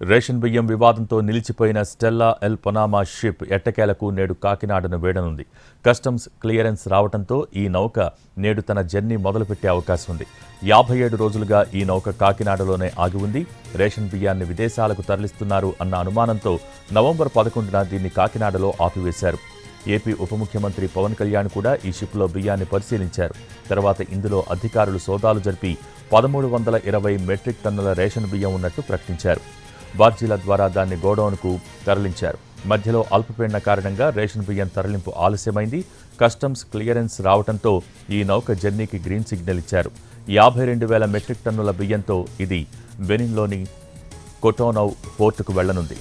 Ration బియ్యం వివాదంతో నిలిచిపోయిన Stella L Panama ship ఎట్టకేలకు నేడు కాకినాడను వేడనుంది. కస్టమ్స్ క్లియరెన్స్ రావడంతో ఈ నౌక నేడు తన జర్నీ మొదలుపెట్టే అవకాశం ఉంది. 57 రోజులుగా ఈ నౌక కాకినాడలోనే ఆగి ఉంది. రేషన్ బియ్యాన్ని విదేశాలకు తరలిస్తున్నారు అన్న అనుమానంతో నవంబర్ 11న దీన్ని కాకినాడలో ఆపివేశారు. ఏపీ ఉప ముఖ్యమంత్రి పవన్ కళ్యాణ్ కూడా ఈ షిప్లో బియ్యాన్ని పరిశీలించారు. తర్వాత ఇందులో అధికారులు సోదాలు జరిపి 1320 మెట్రిక్ టన్నుల రేషన్ బియ్యం ఉన్నట్టు ప్రకటించారు. బార్జీల ద్వారా దాన్ని గోడౌన్కు తరలించారు. మధ్యలో అల్పపీడన కారణంగా రేషన్ బియ్యం తరలింపు ఆలస్యమైంది. కస్టమ్స్ క్లియరెన్స్ రావడంతో ఈ నౌక జర్నీకి గ్రీన్ సిగ్నల్ ఇచ్చారు. 52,000 మెట్రిక్ టన్నుల బియ్యంతో ఇది బెనిన్లోని కొటోనౌ పోర్టుకు వెళ్లనుంది.